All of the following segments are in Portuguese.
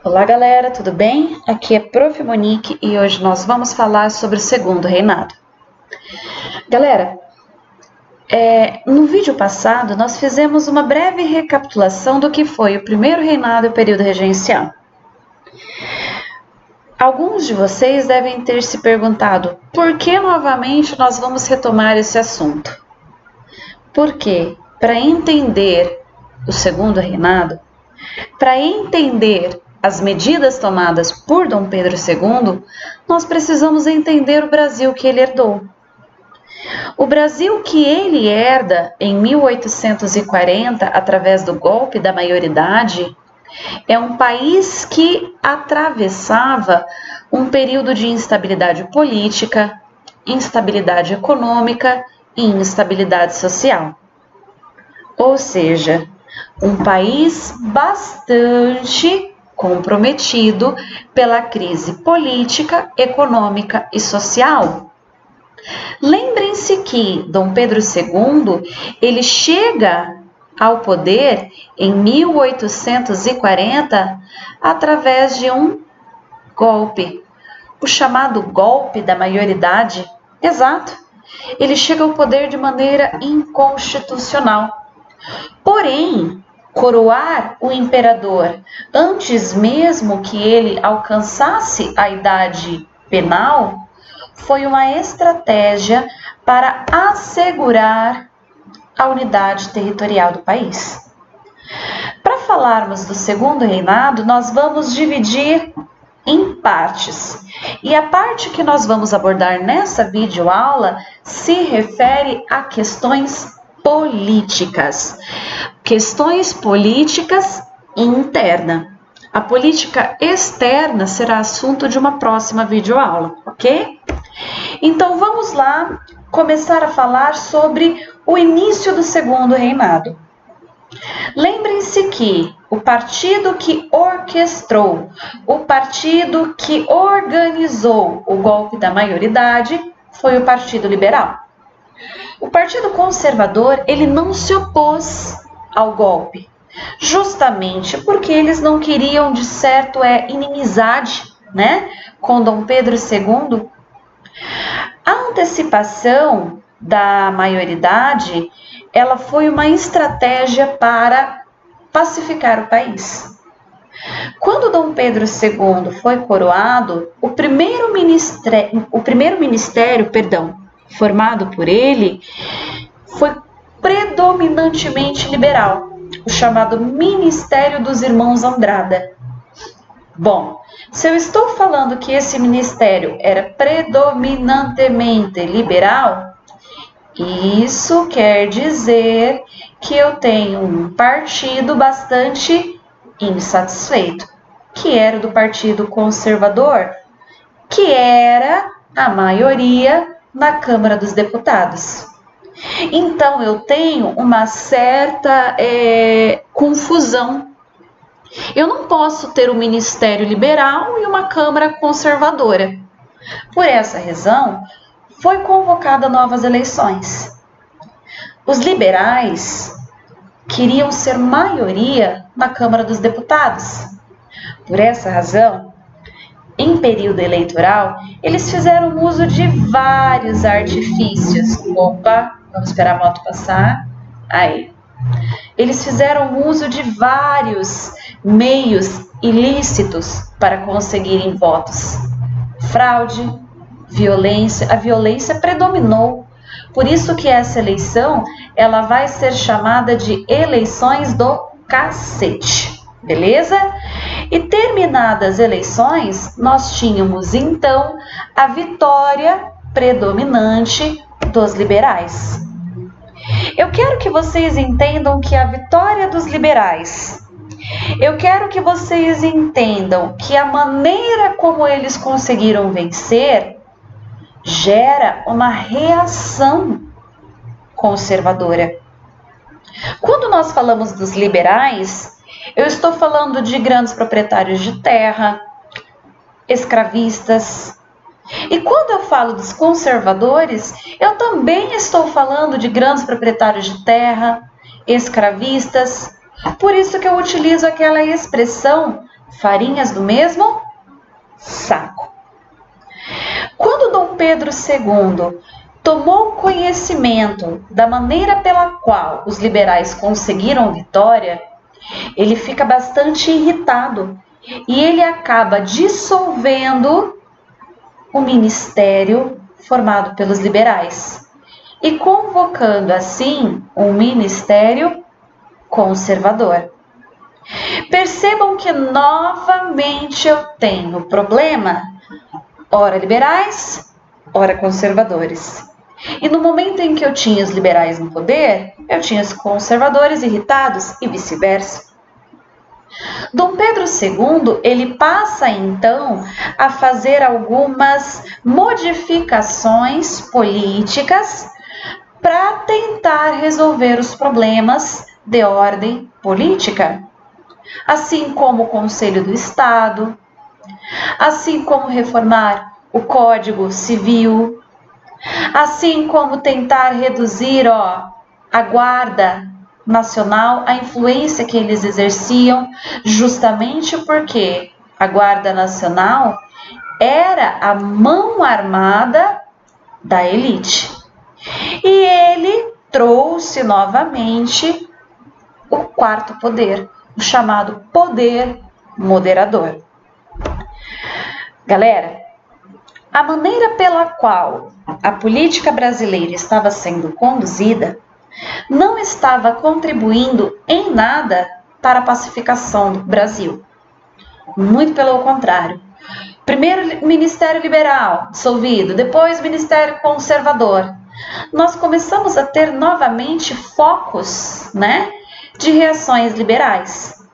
Olá galera, tudo bem? Aqui é Prof. Monique e hoje nós vamos falar sobre o segundo reinado. Galera, no vídeo passado nós fizemos uma breve recapitulação do que foi o primeiro reinado e o período regencial. Alguns de vocês devem ter se perguntado por que novamente nós vamos retomar esse assunto. Porque para entender o segundo reinado, para entender as medidas tomadas por Dom Pedro II, nós precisamos entender o Brasil que ele herdou. O Brasil que ele herda em 1840, através do golpe da maioridade, é um país que atravessava um período de instabilidade política, instabilidade econômica e instabilidade social. Ou seja, um país bastante comprometido pela crise política, econômica e social. Lembrem-se que Dom Pedro II, ele chega ao poder em 1840 através de um golpe, o chamado golpe da maioridade. Exato, ele chega ao poder de maneira inconstitucional. Porém, coroar o imperador antes mesmo que ele alcançasse a idade penal foi uma estratégia para assegurar a unidade territorial do país. Para falarmos do segundo reinado, nós vamos dividir em partes. E a parte que nós vamos abordar nessa videoaula se refere a questões políticas. Questões políticas internas. A política externa será assunto de uma próxima videoaula, ok? Então vamos lá começar a falar sobre o início do segundo reinado. Lembrem-se que o partido que orquestrou, o partido que organizou o golpe da maioridade foi o Partido Liberal. O Partido Conservador, ele não se opôs ao golpe, justamente porque eles não queriam, de certo, inimizade, com Dom Pedro II. A antecipação da maioridade, ela foi uma estratégia para pacificar o país. Quando Dom Pedro II foi coroado, o primeiro ministério formado por ele foi predominantemente liberal, o chamado Ministério dos Irmãos Andrada. Bom, se eu estou falando que esse ministério era predominantemente liberal, isso quer dizer que eu tenho um partido bastante insatisfeito, que era do Partido Conservador, que era a maioria na Câmara dos Deputados. Então, eu tenho uma certa confusão. Eu não posso ter um ministério liberal e uma Câmara conservadora. Por essa razão, foi convocada novas eleições. Os liberais queriam ser maioria na Câmara dos Deputados. Por essa razão, em período eleitoral, eles fizeram uso de vários artifícios. Opa, vamos esperar a moto passar. Aí. Eles fizeram uso de vários meios ilícitos para conseguirem votos. Fraude, violência. A violência predominou. Por isso que essa eleição, ela vai ser chamada de eleições do cacete. Beleza? E terminadas as eleições, nós tínhamos então a vitória predominante dos liberais. Eu quero que vocês entendam que a vitória dos liberais, eu quero que vocês entendam que a maneira como eles conseguiram vencer gera uma reação conservadora. Quando nós falamos dos liberais, eu estou falando de grandes proprietários de terra, escravistas. E quando eu falo dos conservadores, eu também estou falando de grandes proprietários de terra, escravistas. Por isso que eu utilizo aquela expressão farinhas do mesmo saco. Quando Dom Pedro II tomou conhecimento da maneira pela qual os liberais conseguiram vitória, ele fica bastante irritado e ele acaba dissolvendo o ministério formado pelos liberais e convocando assim um ministério conservador. Percebam que novamente eu tenho problema, ora liberais, ora conservadores. E no momento em que eu tinha os liberais no poder, eu tinha os conservadores irritados e vice-versa. Dom Pedro II, ele passa então a fazer algumas modificações políticas para tentar resolver os problemas de ordem política, assim como o Conselho do Estado, assim como reformar o Código Civil, assim como tentar reduzir a Guarda Nacional, a influência que eles exerciam, justamente porque a Guarda Nacional era a mão armada da elite. E ele trouxe novamente o quarto poder, o chamado poder moderador. Galera, a maneira pela qual a política brasileira estava sendo conduzida não estava contribuindo em nada para a pacificação do Brasil. Muito pelo contrário. Primeiro Ministério Liberal dissolvido, depois Ministério Conservador. Nós começamos a ter novamente focos, de reações liberais.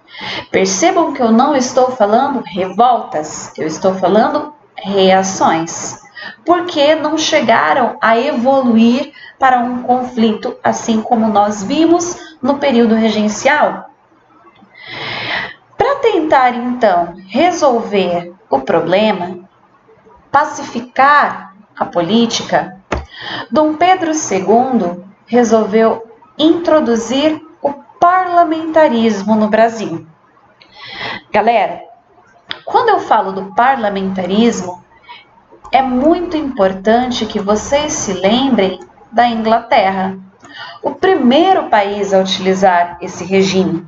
Percebam que eu não estou falando revoltas, eu estou falando reações, porque não chegaram a evoluir para um conflito, assim como nós vimos no período regencial. Para tentar, então, resolver o problema, pacificar a política, Dom Pedro II resolveu introduzir o parlamentarismo no Brasil. Galera, quando eu falo do parlamentarismo, é muito importante que vocês se lembrem da Inglaterra, o primeiro país a utilizar esse regime.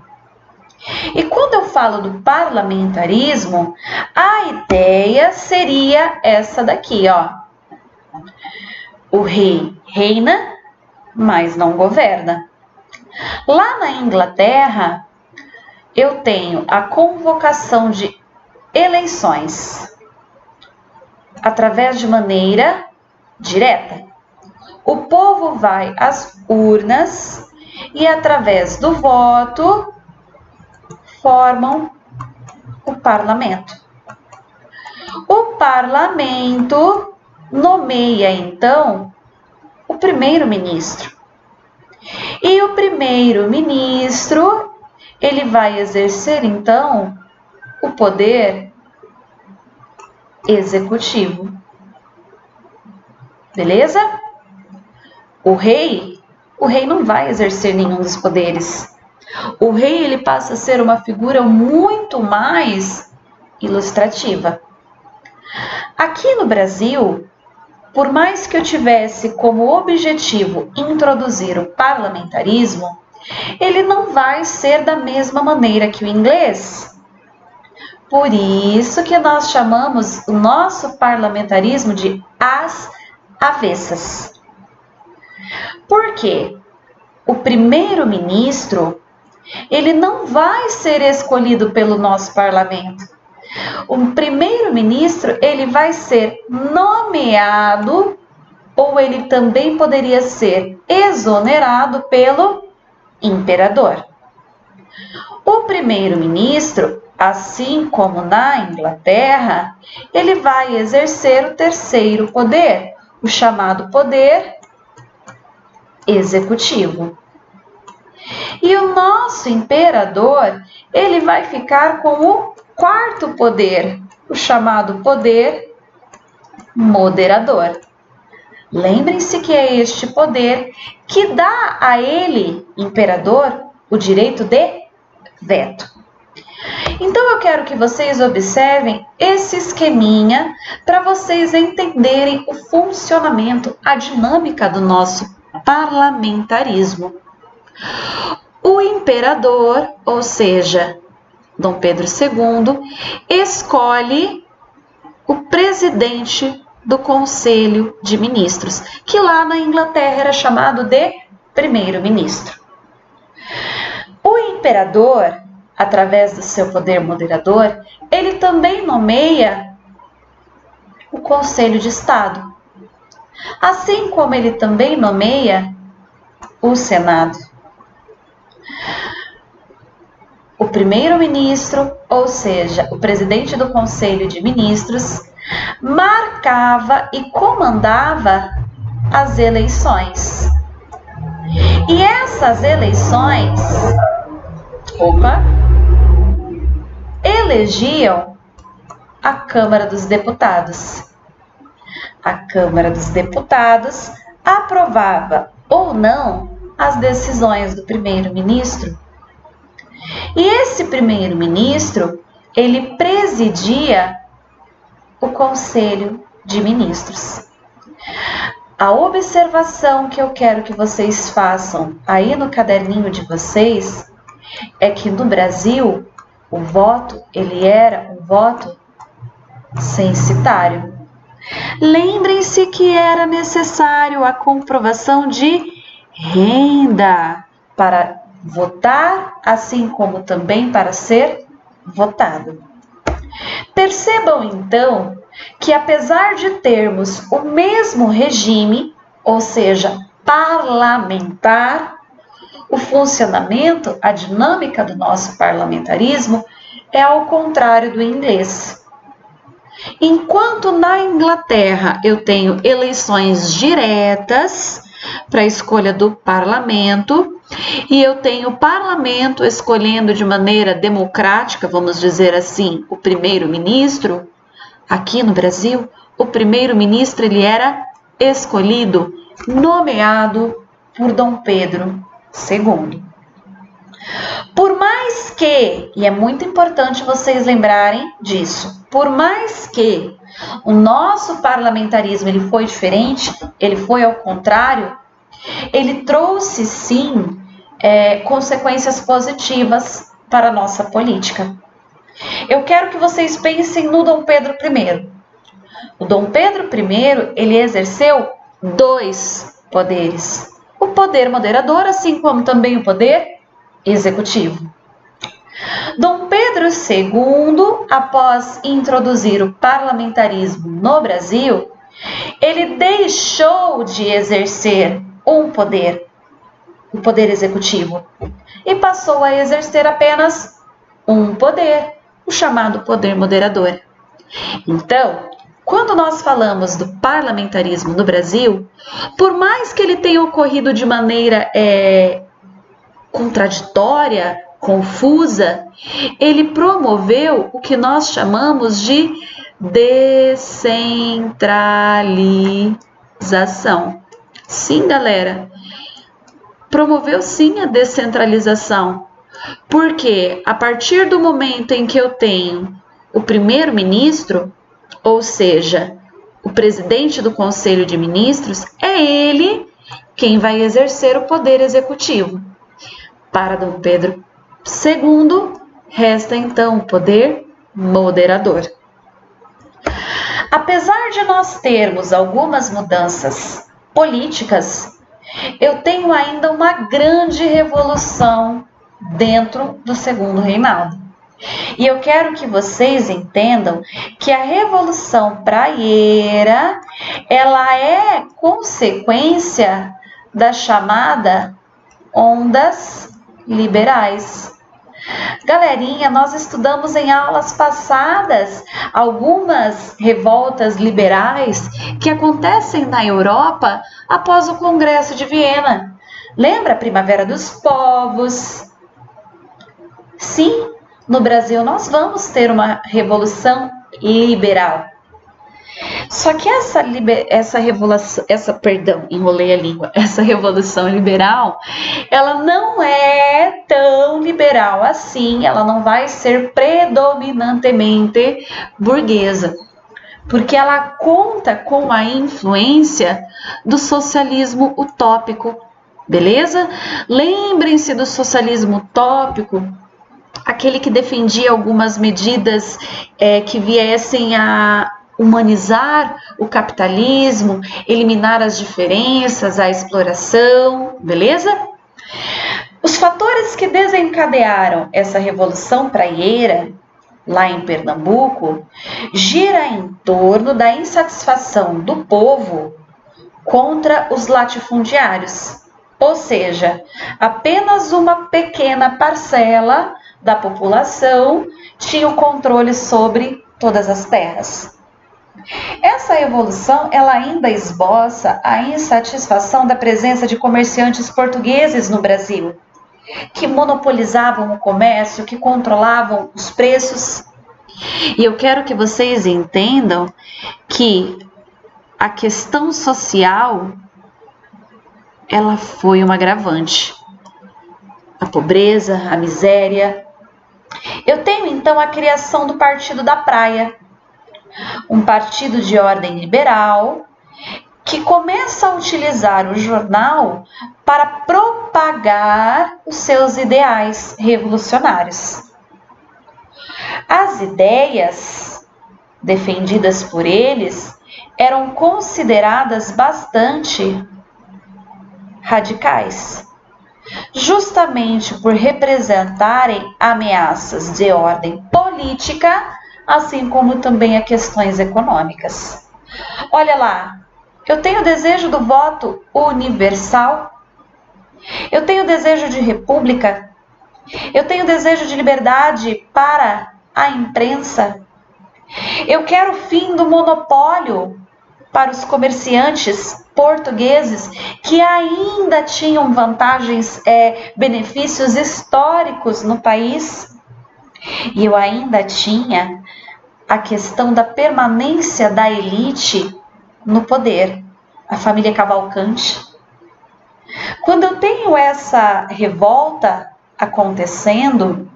E quando eu falo do parlamentarismo, a ideia seria essa daqui, O rei reina, mas não governa. Lá na Inglaterra, eu tenho a convocação de eleições através de maneira direta. O povo vai às urnas e, através do voto, formam o parlamento. O parlamento nomeia, então, o primeiro-ministro. E o primeiro-ministro, ele vai exercer, então, o poder executivo. Beleza? O rei não vai exercer nenhum dos poderes. O rei, ele passa a ser uma figura muito mais ilustrativa. Aqui no Brasil, por mais que eu tivesse como objetivo introduzir o parlamentarismo, ele não vai ser da mesma maneira que o inglês. Por isso que nós chamamos o nosso parlamentarismo de às avessas. Por quê? O primeiro-ministro, ele não vai ser escolhido pelo nosso parlamento. O primeiro-ministro, ele vai ser nomeado, ou ele também poderia ser exonerado pelo imperador. O primeiro-ministro, assim como na Inglaterra, ele vai exercer o terceiro poder, o chamado poder executivo. E o nosso imperador, ele vai ficar com o quarto poder, o chamado poder moderador. Lembrem-se que é este poder que dá a ele, imperador, o direito de veto. Então eu quero que vocês observem esse esqueminha para vocês entenderem o funcionamento, a dinâmica do nosso parlamentarismo. O imperador, ou seja, Dom Pedro II, escolhe o presidente do Conselho de Ministros, que lá na Inglaterra era chamado de primeiro-ministro. O imperador, através do seu poder moderador, ele também nomeia o Conselho de Estado, assim como ele também nomeia o Senado. O primeiro-ministro, ou seja, o presidente do Conselho de Ministros, marcava e comandava as eleições. E essas eleições, elegiam a Câmara dos Deputados. A Câmara dos Deputados aprovava ou não as decisões do primeiro-ministro. E esse primeiro-ministro, ele presidia o Conselho de Ministros. A observação que eu quero que vocês façam aí no caderninho de vocês é que no Brasil o voto, ele era um voto censitário. Lembrem-se que era necessário a comprovação de renda para votar, assim como também para ser votado. Percebam então que apesar de termos o mesmo regime, ou seja, parlamentar, o funcionamento, a dinâmica do nosso parlamentarismo é ao contrário do inglês. Enquanto na Inglaterra eu tenho eleições diretas para a escolha do parlamento, e eu tenho o parlamento escolhendo de maneira democrática, vamos dizer assim, o primeiro-ministro, aqui no Brasil, o primeiro-ministro ele era escolhido, nomeado por Dom Pedro II. Por mais que, e é muito importante vocês lembrarem disso, por mais que o nosso parlamentarismo ele foi diferente, ele foi ao contrário, ele trouxe sim consequências positivas para a nossa política. Eu quero que vocês pensem no Dom Pedro I. O Dom Pedro I, ele exerceu 2 poderes. O poder moderador, assim como também o poder executivo. Dom Pedro II, após introduzir o parlamentarismo no Brasil, ele deixou de exercer um poder, o poder executivo, e passou a exercer apenas um poder, o chamado poder moderador. Então, quando nós falamos do parlamentarismo no Brasil, por mais que ele tenha ocorrido de maneira contraditória, confusa, ele promoveu o que nós chamamos de descentralização. Sim, galera, promoveu sim a descentralização, porque a partir do momento em que eu tenho o primeiro-ministro, ou seja, o presidente do Conselho de Ministros, é ele quem vai exercer o poder executivo. Para Dom Pedro II, resta então o poder moderador. Apesar de nós termos algumas mudanças políticas, eu tenho ainda uma grande revolução dentro do Segundo Reinado. E eu quero que vocês entendam que a Revolução Praieira, ela é consequência da chamada ondas liberais. Galerinha, nós estudamos em aulas passadas algumas revoltas liberais que acontecem na Europa após o Congresso de Viena. Lembra a Primavera dos Povos? Sim, no Brasil nós vamos ter uma revolução liberal. Só que essa revolução liberal, ela não é tão liberal assim, ela não vai ser predominantemente burguesa, porque ela conta com a influência do socialismo utópico, beleza? Lembrem-se do socialismo utópico, aquele que defendia algumas medidas que viessem a humanizar o capitalismo, eliminar as diferenças, a exploração, beleza? Os fatores que desencadearam essa revolução praieira, lá em Pernambuco, gira em torno da insatisfação do povo contra os latifundiários, ou seja, apenas uma pequena parcela da população tinha o controle sobre todas as terras. Essa revolução, ela ainda esboça a insatisfação da presença de comerciantes portugueses no Brasil, que monopolizavam o comércio, que controlavam os preços. E eu quero que vocês entendam que a questão social, ela foi um agravante. A pobreza, a miséria. Eu tenho então a criação do Partido da Praia, um partido de ordem liberal que começa a utilizar o jornal para propagar os seus ideais revolucionários. As ideias defendidas por eles eram consideradas bastante radicais, justamente por representarem ameaças de ordem política, assim como também a questões econômicas. Olha lá, eu tenho desejo do voto universal, eu tenho desejo de república, eu tenho desejo de liberdade para a imprensa, eu quero o fim do monopólio para os comerciantes portugueses que ainda tinham vantagens, benefícios históricos no país. E eu ainda tinha a questão da permanência da elite no poder, a família Cavalcante. Quando eu tenho essa revolta acontecendo,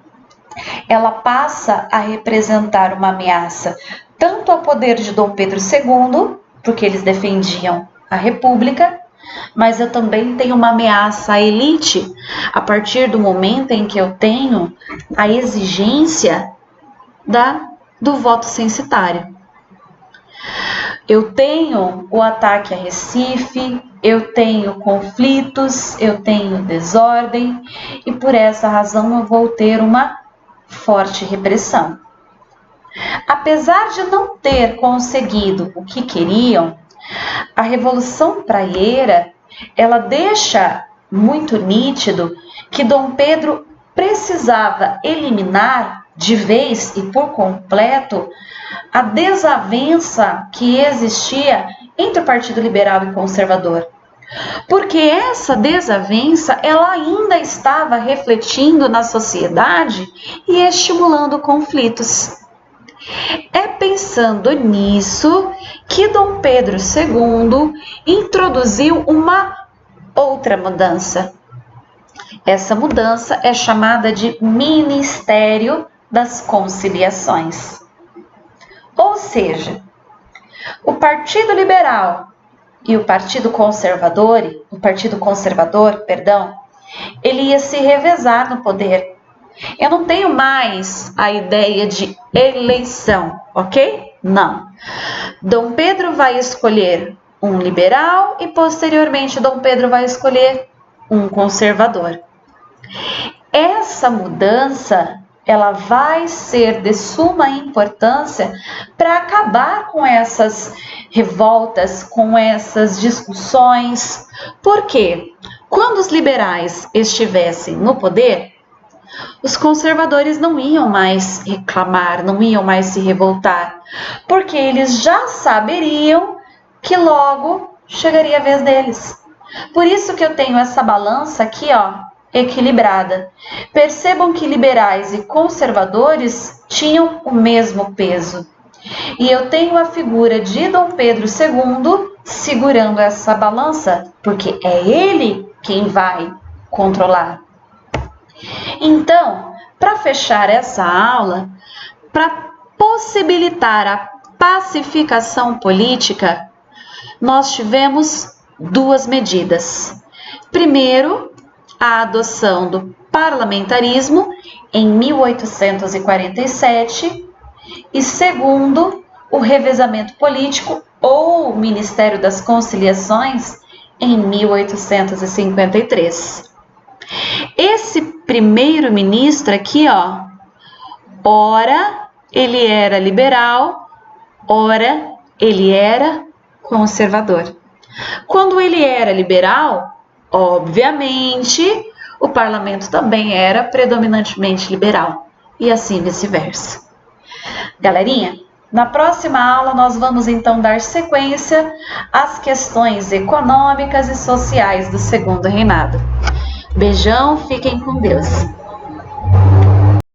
ela passa a representar uma ameaça tanto ao poder de Dom Pedro II, porque eles defendiam a República, mas eu também tenho uma ameaça à elite a partir do momento em que eu tenho a exigência do voto censitário. Eu tenho o ataque a Recife, eu tenho conflitos, eu tenho desordem e por essa razão eu vou ter uma forte repressão. Apesar de não ter conseguido o que queriam, a Revolução Praieira, ela deixa muito nítido que Dom Pedro precisava eliminar de vez e por completo a desavença que existia entre o Partido Liberal e Conservador. Porque essa desavença, ela ainda estava refletindo na sociedade e estimulando conflitos. É pensando nisso que Dom Pedro II introduziu uma outra mudança. Essa mudança é chamada de Ministério das Conciliações. Ou seja, o Partido Liberal e o Partido Conservador, ele ia se revezar no poder. Eu não tenho mais a ideia de eleição, ok? Não. Dom Pedro vai escolher um liberal e posteriormente Dom Pedro vai escolher um conservador. Essa mudança, ela vai ser de suma importância para acabar com essas revoltas, com essas discussões. Por quê? Quando os liberais estivessem no poder, os conservadores não iam mais reclamar, não iam mais se revoltar, porque eles já saberiam que logo chegaria a vez deles. Por isso que eu tenho essa balança aqui, ó, equilibrada. Percebam que liberais e conservadores tinham o mesmo peso. E eu tenho a figura de Dom Pedro II segurando essa balança, porque é ele quem vai controlar. Então, para fechar essa aula, para possibilitar a pacificação política, nós tivemos duas medidas. Primeiro, a adoção do parlamentarismo em 1847 e segundo, o revezamento político ou Ministério das Conciliações em 1853. Esse primeiro-ministro aqui, ó, ora ele era liberal, ora ele era conservador. Quando ele era liberal, obviamente, o parlamento também era predominantemente liberal, e assim vice-versa. Galerinha, na próxima aula nós vamos então dar sequência às questões econômicas e sociais do Segundo Reinado. Beijão, fiquem com Deus.